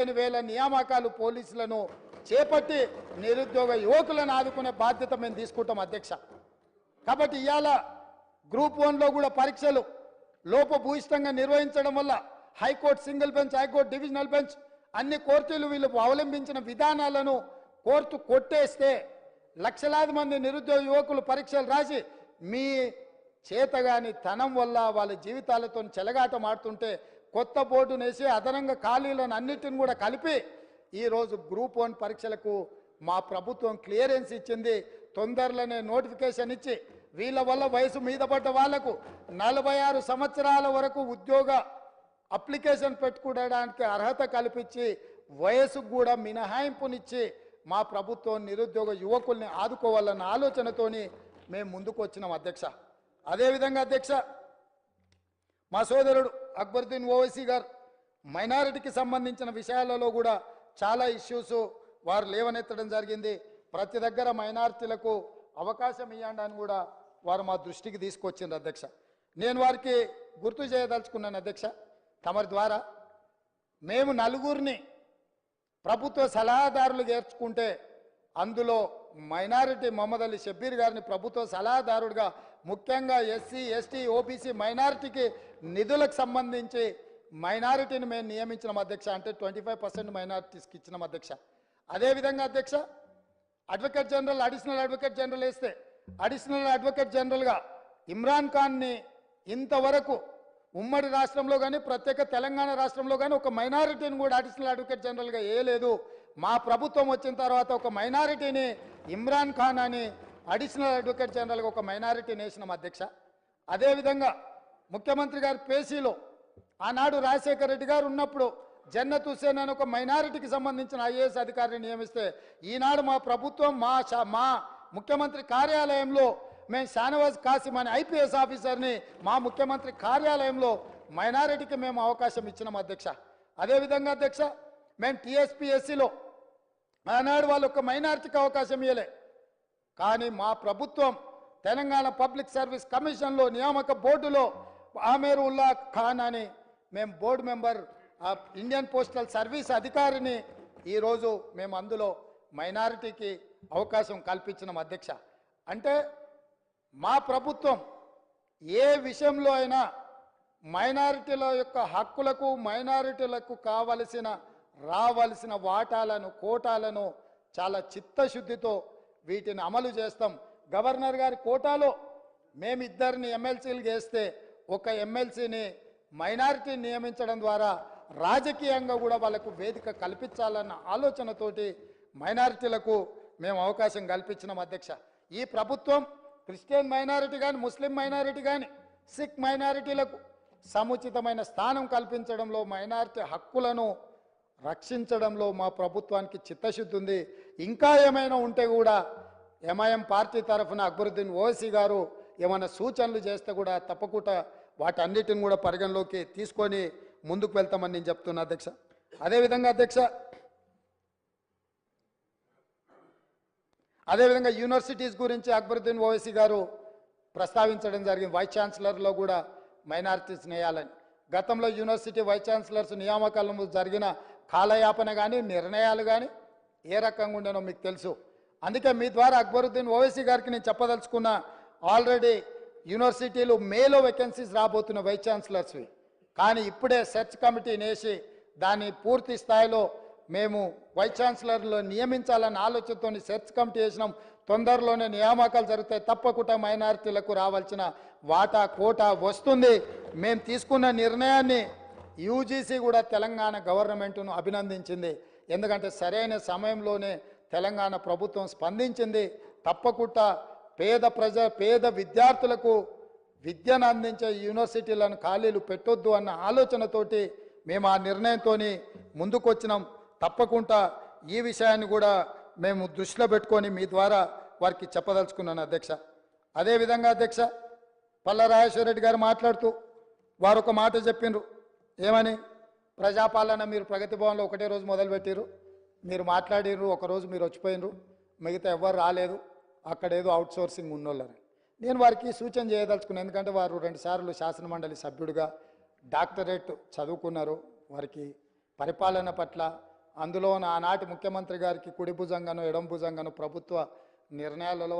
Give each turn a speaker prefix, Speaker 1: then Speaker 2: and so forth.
Speaker 1: 15,000 నియామకాలు పోలీసులను చేపట్టి నిరుద్యోగ యువకులను ఆదుకునే బాధ్యత మేము తీసుకుంటాం అధ్యక్ష. కాబట్టి ఇవాళ గ్రూప్ 1లో కూడా పరీక్షలు లోపభూయిష్టంగా నిర్వహించడం వల్ల high court single bench, high court divisional bench అన్ని కోర్టులు వీళ్ళు అవలంబించిన విధానాలను కోర్టు కొట్టేస్తే లక్షలాది మంది నిరుద్యోగ యువకులు పరీక్షలు రాసి మీ చేతగాని తనం వల్ల వాళ్ళ జీవితాలతో చెలగాటం ఆడుతుంటే కొత్త బోర్డును వేసి అదనంగా ఖాళీలను అన్నిటిని కూడా కలిపి ఈరోజు గ్రూప్ 1 పరీక్షలకు మా ప్రభుత్వం క్లియరెన్స్ ఇచ్చింది. తొందరలోనే నోటిఫికేషన్ ఇచ్చి వీళ్ళ వల్ల వయసు మీద పడ్డ వాళ్లకు 46 సంవత్సరాల వరకు ఉద్యోగ అప్లికేషన్ పెట్టుకోవడానికి అర్హత కల్పించి వయసుకు కూడా మినహాయింపునిచ్చి మా ప్రభుత్వం నిరుద్యోగ యువకుల్ని ఆదుకోవాలన్న ఆలోచనతోని మేము ముందుకు వచ్చినాం అధ్యక్ష. అదేవిధంగా అధ్యక్ష, మా సోదరుడు అక్బరుద్దీన్ ఓవైసీ గారు మైనారిటీకి సంబంధించిన విషయాలలో కూడా చాలా ఇష్యూస్ వారు లేవనెత్తడం జరిగింది. ప్రతి దగ్గర మైనారిటీలకు అవకాశం ఇవ్వండి అని కూడా వారు మా దృష్టికి తీసుకొచ్చిండ్రు అధ్యక్ష. నేను వారికి గుర్తు చేయదలుచుకున్నాను అధ్యక్ష, తమరి ద్వారా మేము నలుగురిని ప్రభుత్వ సలహాదారులు చేర్చుకుంటే అందులో మైనారిటీ మొహమ్మద్ అలీ షబ్బీర్ గారిని ప్రభుత్వ సలహాదారుడిగా ముఖ్యంగా ఎస్సీ, ఎస్టీ, ఓబీసీ మైనారిటీకి నిధులకు సంబంధించి మైనారిటీని మేము నియమించిన అధ్యక్ష. అంటే 25% మైనారిటీస్కి ఇచ్చిన అధ్యక్ష. అదేవిధంగా అధ్యక్ష, advocate general, additional advocate general వేస్తే అడిషనల్ అడ్వకేట్ జనరల్గా ఇమ్రాన్ ఖాన్ని ఇంతవరకు ఉమ్మడి రాష్ట్రంలో కానీ ప్రత్యేక తెలంగాణ రాష్ట్రంలో కానీ ఒక మైనారిటీని కూడా అడిషనల్ అడ్వకేట్ జనరల్గా వేయలేదు. మా ప్రభుత్వం వచ్చిన తర్వాత ఒక మైనారిటీని ఇమ్రాన్ ఖాన్ అని అడిషనల్ అడ్వకేట్ జనరల్గా ఒక మైనారిటీని వేసినాం అధ్యక్ష. అదేవిధంగా ముఖ్యమంత్రి గారి పేసీలో ఆనాడు రాజశేఖర రెడ్డి గారు ఉన్నప్పుడు జన్నత్ హుస్సేన్ అని ఒక మైనారిటీకి సంబంధించిన ఐఏఎస్ అధికారిని నియమిస్తే ఈనాడు మా ప్రభుత్వం మా ముఖ్యమంత్రి కార్యాలయంలో మేము షానవాజ్ కాసిం అనే ఐపీఎస్ ఆఫీసర్ని మా ముఖ్యమంత్రి కార్యాలయంలో మైనారిటీకి మేము అవకాశం ఇచ్చినాం అధ్యక్ష. అదేవిధంగా అధ్యక్ష, మేము టీఎస్పీఎస్సీలో ఆనాడు వాళ్ళు ఒక మైనారిటీకి అవకాశం ఇవ్వలే, కానీ మా ప్రభుత్వం తెలంగాణ పబ్లిక్ సర్వీస్ కమిషన్లో నియామక బోర్డులో ఆమేర్ ఉల్లా ఖాన్ అని మేము board member Indian postal service అధికారిని ఈరోజు మేము అందులో మైనారిటీకి అవకాశం కల్పించినాం అధ్యక్ష. అంటే మా ప్రభుత్వం ఏ విషయంలో అయినా మైనారిటీల యొక్క హక్కులకు, మైనారిటీలకు రావలసిన వాటాలను, కోటాలను చాలా చిత్తశుద్ధితో వీటిని అమలు చేస్తాం. గవర్నర్ గారి కోటాలో మేమిద్దరిని ఎమ్మెల్సీలు చేస్తే ఒక ఎమ్మెల్సీని మైనారిటీ నియమించడం ద్వారా రాజకీయంగా కూడా వాళ్ళకు వేదిక కల్పించాలన్న ఆలోచనతోటి మైనారిటీలకు మేము అవకాశం కల్పించినాం అధ్యక్ష. ఈ ప్రభుత్వం క్రిస్టియన్ మైనారిటీ కానీ, ముస్లిం మైనారిటీ కానీ, సిక్ మైనారిటీలకు సముచితమైన స్థానం కల్పించడంలో, మైనారిటీ హక్కులను రక్షించడంలో మా ప్రభుత్వానికి చిత్తశుద్ధి ఉంది. ఇంకా ఏమైనా ఉంటే కూడా ఎంఐఎం పార్టీ తరఫున అక్బరుద్దీన్ ఓవైసీ గారు ఏమైనా సూచనలు చేస్తే కూడా తప్పకుండా వాటన్నిటిని కూడా పరిగణలోకి తీసుకొని ముందుకు వెళ్తామని నేను చెప్తున్నా అధ్యక్ష. అదేవిధంగా అధ్యక్ష, అదేవిధంగా యూనివర్సిటీస్ గురించి అక్బరుద్దీన్ ఓవైసీ గారు ప్రస్తావించడం జరిగింది. వైస్ ఛాన్సలర్లో కూడా మైనారిటీస్ వేయాలని. గతంలో యూనివర్సిటీ వైస్ ఛాన్సలర్స్ నియామకాలలో జరిగిన కాలయాపన కానీ, నిర్ణయాలు కానీ ఏ రకంగా ఉండేనో మీకు తెలుసు. అందుకే మీ ద్వారా అక్బరుద్దీన్ ఓవైసీ గారికి నేను చెప్పదలుచుకున్న, ఆల్రెడీ యూనివర్సిటీలు మేలో వేకెన్సీస్ రాబోతున్న వైస్ ఛాన్సలర్స్వి, కానీ ఇప్పుడే సెర్చ్ కమిటీని వేసి దాన్ని పూర్తి స్థాయిలో మేము వైస్ ఛాన్సలర్లో నియమించాలన్న ఆలోచనతో సెర్చ్ కమిటీ వేసినాం. తొందరలోనే నియామకాలు జరుగుతాయి. తప్పకుండా మైనారిటీలకు రావాల్సిన వాటా, కోటా వస్తుంది. మేము తీసుకున్న నిర్ణయాన్ని యూజీసీ కూడా తెలంగాణ గవర్నమెంట్ను అభినందించింది. ఎందుకంటే సరైన సమయంలోనే తెలంగాణ ప్రభుత్వం స్పందించింది. తప్పకుండా పేద విద్యార్థులకు విద్యను అందించే యూనివర్సిటీలను ఖాళీలు పెట్టొద్దు అన్న ఆలోచనతోటి మేము ఆ నిర్ణయంతో ముందుకు వచ్చినాం. తప్పకుండా ఈ విషయాన్ని కూడా మేము దృష్టిలో పెట్టుకొని మీ ద్వారా వారికి చెప్పదలుచుకున్నాను అధ్యక్ష. అదేవిధంగా అధ్యక్ష, పల్లా రాజేశ్వర రెడ్డి గారు మాట్లాడుతూ వారు ఒక మాట చెప్పిండ్రు. ఏమని? ప్రజాపాలన మీరు ప్రగతి భవన్లో ఒకటే రోజు మొదలుపెట్టిరు, మీరు మాట్లాడిర్రు, ఒకరోజు మీరు వచ్చిపోయినరు, మిగతా ఎవ్వరు రాలేదు, అక్కడేదో అవుట్ సోర్సింగ్ ఉన్నోళ్ళని. నేను వారికి సూచన చేయదలుచుకున్నాను. ఎందుకంటే వారు 2 సార్లు శాసనమండలి సభ్యుడిగా డాక్టరేట్ చదువుకున్నారు. వారికి పరిపాలన పట్ల అందులో ఆనాటి ముఖ్యమంత్రి గారికి కుడి భుజంగాను ఎడం భుజంగాను ప్రభుత్వ నిర్ణయాలలో